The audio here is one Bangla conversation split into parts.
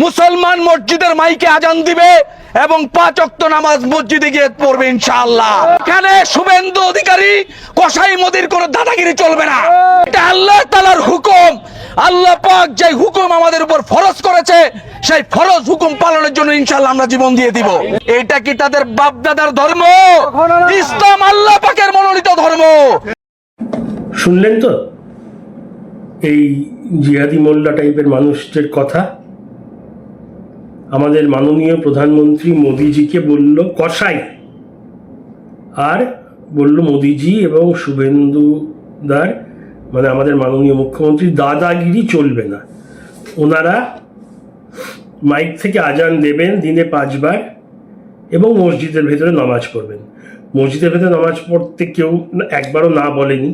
মুসলমান মসজিদের মাইকে আজান দিবে এবং 5 ওয়াক্ত নামাজ মসজিদে গিয়ে পড়বে ইনশাআল্লাহ। এখানে শুভেন্দু অধিকারী কসাই মোদির কোনো দাদাগিরি চলবে না। এটা আল্লাহ তাআলার হুকুম। আল্লাহ পাক যে হুকুম আমাদের উপর ফরজ করেছে সেই ফরজ হুকুম পালনের জন্য ইনশাআল্লাহ আমরা জীবন দিয়ে দিব। এটা কি তাদের বাপদাদার ধর্ম? ইসলাম আল্লাহ পাকের মনোনীত ধর্ম। শুনলেন তো এই জিহাদি মোল্লা টাইপের মানুষদের কথা? আমাদের মাননীয় প্রধানমন্ত্রী মোদিজিকে বলল কসাই, আর বলল মোদিজি এবং শুভেন্দুদার মানে আমাদের মাননীয় মুখ্যমন্ত্রী দাদাগিরি চলবে না। ওনারা মাইক থেকে আজান দেবেন দিনে 5 বার এবং মসজিদের ভেতরে নামাজ পড়বেন। মসজিদের ভেতরে নামাজ পড়তে কেউ একবারও না বলেনি।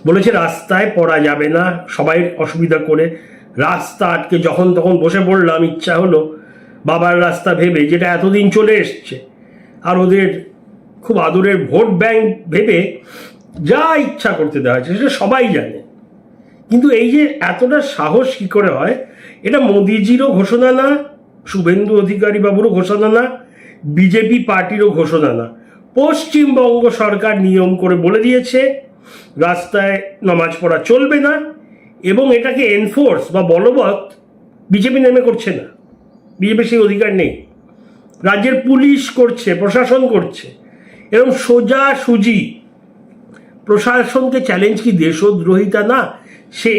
বলেছে রাস্তায় পড়া যাবে না, সবাই অসুবিধা করে রাস্তা আটকে যখন তখন বসে পড়লাম ইচ্ছা হলো বাবার রাস্তা ভেবে, যেটা এতদিন চলে এসছে, আর ওদের খুব আদরের ভোট ব্যাংক ভেবে যা ইচ্ছা করতে দেওয়া হয়েছে সেটা সবাই জানে। কিন্তু এই যে এতটা সাহস কী করে হয়? এটা মোদিজিরও ঘোষণা না, শুভেন্দু অধিকারী বাবুরও ঘোষণা না, বিজেপি পার্টিরও ঘোষণা না। পশ্চিমবঙ্গ সরকার নিয়ম করে বলে দিয়েছে রাস্তায় নামাজ পড়া চলবে না, এবং এটাকে এনফোর্স বা বলবৎ বিজেপি নেমে করছে না। বিজেপি সেই অধিকার নেই। রাজ্যের পুলিশ করছে, প্রশাসন করছে, এবং সোজাসুজি প্রশাসনকে চ্যালেঞ্জ কি দেশদ্রোহিতা না? সে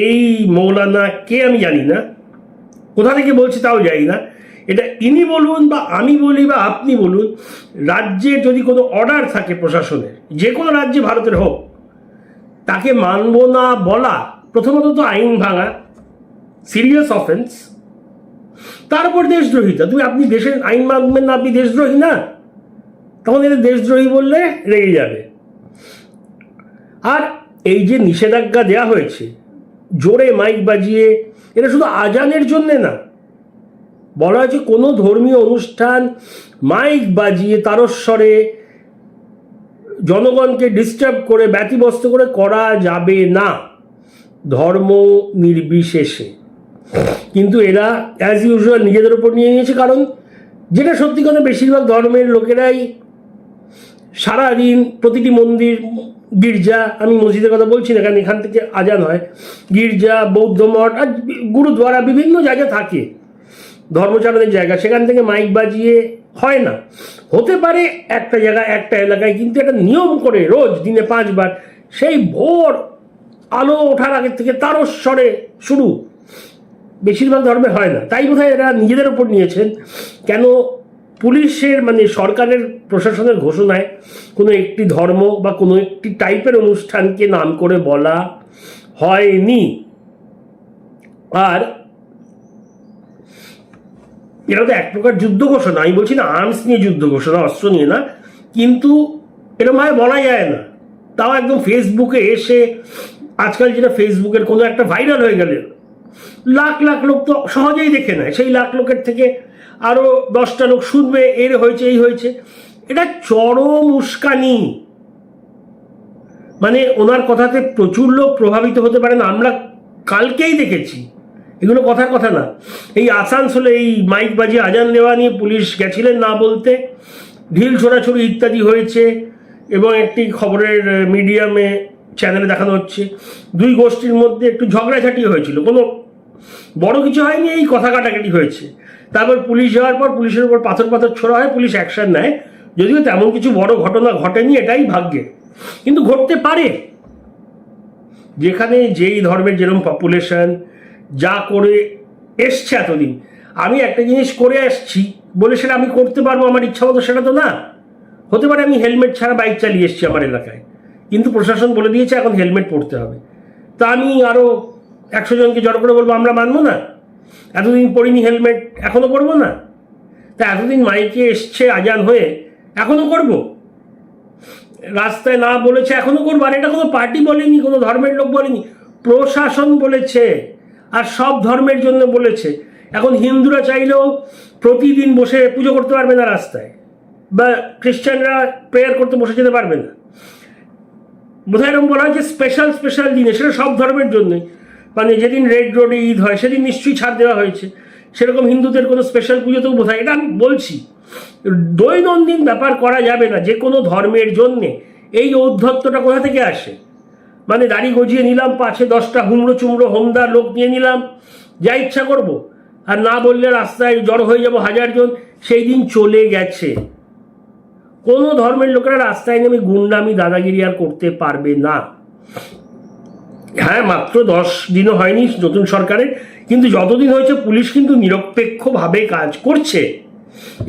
এই মৌলানা কে আমি জানি না, কোথা থেকে বলছে তাও জানি না। এটা ইনি বলুন বা আমি বলি বা আপনি বলুন, রাজ্যের যদি কোনো অর্ডার থাকে প্রশাসনের, যে কোনো রাজ্যে ভারতের হোক, তাকে মানব না বলা প্রথমত তো আইন ভাঙা, সিরিয়াস অফেন্স, তারপর দেশদ্রোহিতা। আপনি দেশের আইন মানবেন না, আপনি দেশদ্রোহী না, তখন এদের দেশদ্রোহী বললে রেগে যাবে। আর এই যে নিষেধাজ্ঞা দেওয়া হয়েছে জোরে মাইক বাজিয়ে, এটা শুধু আজানের জন্যে না, বলা হয়েছে কোনো ধর্মীয় অনুষ্ঠান মাইক বাজিয়ে তারস্বরে জনগণকে ডিস্টার্ব করে ব্যতিব্যস্ত করে করা যাবে না, ধর্ম নির্বিশেষে। কিন্তু এরা অ্যাজ ইউজুয়াল নিজেদের উপর নিয়ে নিয়েছে। কারণ যেটা সত্যি কথা, বেশিরভাগ ধর্মের লোকেরাই সারাদিন প্রতিটি মন্দির, গির্জা, আমি মসজিদের কথা বলছি না কারণ এখান থেকে আজান হয়, গির্জা, বৌদ্ধ মঠ আর গুরুদ্বারা, বিভিন্ন জায়গা থাকে ধর্মচারণের জায়গা, সেখান থেকে মাইক বাজিয়ে হয় না। হতে পারে একটা জায়গায় একটা এলাকায়, কিন্তু একটা নিয়ম করে রোজ দিনে 5 বার, সেই ভোর আলো ওঠার আগের থেকে তারস্বরে শুরু, বেশিরভাগ ধর্মে হয় না। তাই বোধহয় এরা নিজেদের ওপর নিয়েছেন। কেন পুলিশের মানে সরকারের প্রশাসনের ঘোষণায় কোনো একটি ধর্ম বা কোনো একটি টাইপের অনুষ্ঠানকে নাম করে বলা হয়নি। আর এটা তো এক প্রকার যুদ্ধ ঘোষণা। আমি বলছি না আর্মস নিয়ে যুদ্ধ ঘোষণা, অস্ত্র নিয়ে না, কিন্তু এরকমভাবে বলা যায় না। তাও একদম ফেসবুকে এসে, আজকাল যেটা ফেসবুকের কোনো একটা ভাইরাল হয়ে গেলে লাখ লাখ লোক তো সহজেই দেখে নেয়, সেই লাখ লোকের থেকে আরও 10টা লোক শুনবে এর হয়েছে এই হয়েছে। এটা চরম উস্কানি। মানে ওনার কথাতে প্রচুর লোক প্রভাবিত হতে পারে না, আমরা কালকেই দেখেছি। এগুলো কথার কথা না। এই আসানসোলে এই মাইক বাজিয়ে আজান দেওয়া নিয়ে পুলিশ গেছিলেন না বলতে, ঢিল ছোড়াছুড়ি ইত্যাদি হয়েছে, এবং একটি খবরের মিডিয়ামে চ্যানেলে দেখানো হচ্ছে 2 গোষ্ঠীর মধ্যে একটু ঝগড়াঝাটি হয়েছিল, কোনো বড় কিছু হয়নি, এই কথা কাটাকাটি হয়েছে। তারপর পুলিশ যাওয়ার পর পুলিশের উপর পাথর ছোড়া হয়, পুলিশ অ্যাকশন নেয়। যদিও তেমন কিছু বড় ঘটনা ঘটেনি, এটাই ভাগ্যে, কিন্তু ঘটতে পারে। যেখানে যেই ধর্মের যেরকম পপুলেশন, যা করে এসছে এতদিন, আমি একটা জিনিস করে আসছি বলে সেটা আমি করতে পারবো আমার ইচ্ছা মতো, সেটা তো না। হতে পারে আমি হেলমেট ছাড়া বাইক চালিয়ে এসছি আমার এলাকায়, কিন্তু প্রশাসন বলে দিয়েছে এখন হেলমেট পরতে হবে, তা আমি আরও 100 জনকে জড়ো করে বলবো আমরা মানবো না? এতদিন পড়িনি হেলমেট, এখনও করবো না? তা এতদিন মাইকে এসছে আজান হয়ে, এখনও করব? রাস্তায় না বলেছে এখনও করবো? আর এটা কোনো পার্টি বলেনি, কোনো ধর্মের লোক বলেনি, প্রশাসন বলেছে, আর সব ধর্মের জন্য বলেছে। এখন হিন্দুরা চাইলেও প্রতিদিন বসে পুজো করতে পারবে না রাস্তায়, বা খ্রিস্টানরা প্রেয়ার করতে বসে যেতে পারবে না। বোধহয় এরকম বলা হয় যে স্পেশাল দিনে, সেটা সব ধর্মের জন্যই। মানে যেদিন রেড রোডে ঈদ হয় সেদিন নিশ্চয়ই ছাড় দেওয়া হয়েছে, সেরকম হিন্দুদের কোনো স্পেশাল পুজোতেও বোধ হয়। এটা আমি বলছি, দৈনন্দিন ব্যাপার করা যাবে না যে কোনো ধর্মের জন্যে। এই ঔদ্ধত্যটা কোথা থেকে আসে? মানে দাড়ি গজিয়ে নিলাম, 5-10টা হুমড়ো চুমড়ো হোমদার লোক নিয়ে নিলাম, যা ইচ্ছা করব, আর না বললে রাস্তায় জড়ো হয়ে যাব 1000 জন। সেই দিন চলে গেছে। কোনো ধর্মের লোকেরা রাস্তায় নেমে গুন্ডামি দাদাগিরি আর করতে পারবে না। হ্যাঁ, মাত্র 10 দিনও হয়নি নতুন সরকারের, কিন্তু যতদিন হয়েছে পুলিশ কিন্তু নিরপেক্ষভাবে কাজ করছে।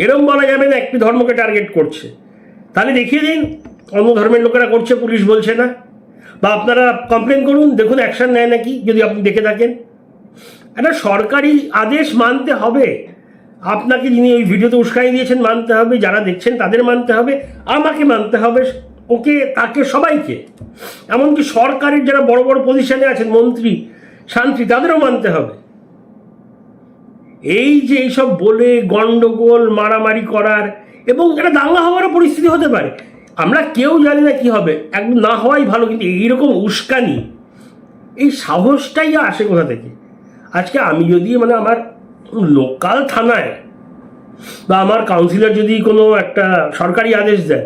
এরকম বলা যাবে না একটি ধর্মকে টার্গেট করছে। তাহলে দেখিয়ে দিন অন্য ধর্মের লোকেরা করছে, পুলিশ বলছে না। বা আপনারা কমপ্লেন করুন, দেখুন অ্যাকশন নেয় নাকি, যদি আপনি দেখে থাকেন। একটা সরকারি আদেশ মানতে হবে আপনাকে, যিনি ওই ভিডিওতে উস্কানি দিয়েছেন মানতে হবে, যারা দেখছেন তাদের মানতে হবে, আমাকে মানতে হবে, ওকে, তাকে, সবাইকে। এমনকি সরকারের যারা বড় বড় পজিশনে আছেন, মন্ত্রী শান্তি, তাদেরও মানতে হবে। এই যে এইসব বলে গন্ডগোল মারামারি করার, এবং এটা দাঙ্গা হওয়ারও পরিস্থিতি হতে পারে, আমরা কেউ জানি না কি হবে, একদম না হওয়াই ভালো। কিন্তু এইরকম উস্কানি, এই সাহসটাই আসে কোথা থেকে? আজকে আমি যদি মানে আমার লোকাল থানায় বা আমার কাউন্সিলর যদি কোনো একটা সরকারি আদেশ দেয়,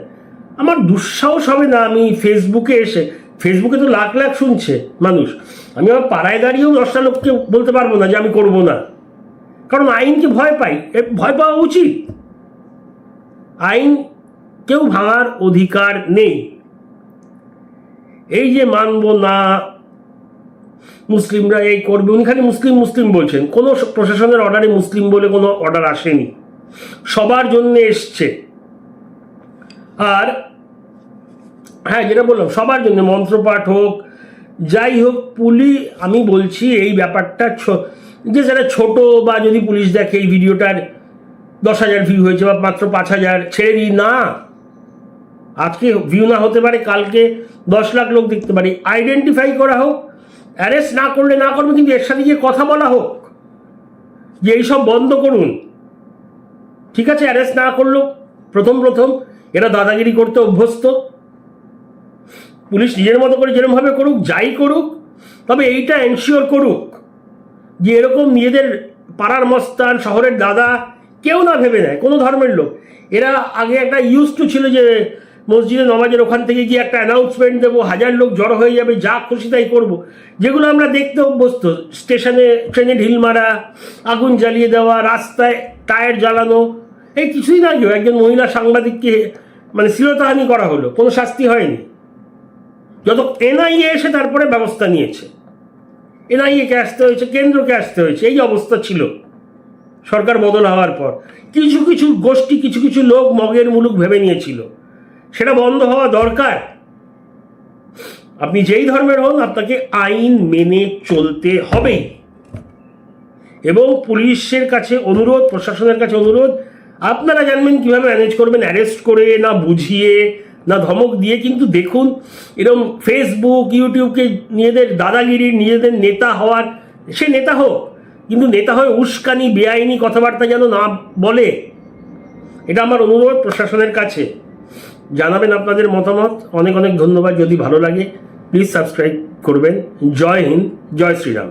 আমার দুঃসাহস হবে না আমি ফেসবুকে এসে, ফেসবুকে তো লাখ লাখ শুনছে মানুষ, আমি আমার পাড়ায় দাঁড়িয়েও 10টা লোককে বলতে পারবো না যে আমি করব না। কারণ আইনকে ভয় পাই, ভয় পাওয়া উচিত। আইন কেউ ভাঙার অধিকার নেই। এই যে মানব না, মুসলিমরা এই করবে, উনি খালি মুসলিম মুসলিম বলছেন, কোনো প্রশাসনের অর্ডারে মুসলিম বলে কোনো অর্ডার আসেনি, সবার জন্য এসছে। আর হ্যাঁ, যেটা বললাম, সবার জন্য মন্ত্রপাঠ হোক, যাই হোক, পুলিশ, আমি বলছি এই ব্যাপারটা যে যারা ছোট, বা যদি পুলিশ দেখে এই ভিডিওটার 10,000 ভিউ হয়েছে বা মাত্র 5,000, ছেড়ে দিই না। আজকে ভিউ না হতে পারে, কালকে 10 লাখ লোক দেখতে পারে। আইডেন্টিফাই করা হোক, অ্যারেস্ট না করলে না করবে, কিন্তু এর সাথে গিয়ে কথা বলা হোক যে এইসব বন্ধ করুন। ঠিক আছে, অ্যারেস্ট না করলেও প্রথম এরা দাদাগিরি করতে অভ্যস্ত, পুলিশ নিজের মতো করে যেরকমভাবে করুক, যাই করুক, তবে এইটা এনশিওর করুক যে এরকম নিজেদের পাড়ার মস্তান, শহরের দাদা কেউ না ভেবে নেয় কোনো ধর্মের লোক। এরা আগে একটা ইউজ টু ছিল যে মসজিদে নমাজের ওখান থেকে গিয়ে একটা অ্যানাউন্সমেন্ট দেবো, 1000 লোক জড়ো হয়ে যাবে, যা খুশি তাই করবো, যেগুলো আমরা দেখতে অভ্যস্ত। স্টেশনে ট্রেনে ঢিল মারা, আগুন জ্বালিয়ে দেওয়া, রাস্তায় টায়ার জ্বালানো। এই কিছুদিন আগেও একজন মহিলা সাংবাদিককে মানে শ্লীলতাহানি করা হলো, কোনো শাস্তি হয়নি। যত এনআইএ এসে তারপরে ব্যবস্থা নিয়েছে, এনআইএকে আসতে হয়েছে, কেন্দ্রকে আসতে হয়েছে। এই অবস্থা ছিল সরকার বদল হওয়ার পর। কিছু কিছু গোষ্ঠী, কিছু কিছু লোক মগের মুলুক ভেবে নিয়েছিল, সেটা বন্ধ হওয়া দরকার। আপনি যেই ধর্মের হন, আপনাকে আইন মেনে চলতে হবেই। এবং পুলিশের কাছে অনুরোধ, প্রশাসনের কাছে অনুরোধ, আপনারা জানবেন কিভাবে ম্যানেজ করবেন, অ্যারেস্ট করে না, বুঝিয়ে না, ধমক দিয়ে। কিন্তু দেখুন, এরকম ফেসবুক ইউটিউবকে নিজেদের দাদাগিরির, নিজেদের নেতা হওয়ার, সে নেতা হোক, কিন্তু নেতা হয়ে উস্কানি, বেআইনি কথাবার্তা যেন না বলে। এটা আমার অনুরোধ প্রশাসনের কাছে। জানাবেন আপনাদের মতামত। অনেক অনেক ধন্যবাদ। যদি ভালো লাগে প্লিজ সাবস্ক্রাইব করবেন। জয় হিন্দ, জয় শ্রীরাম।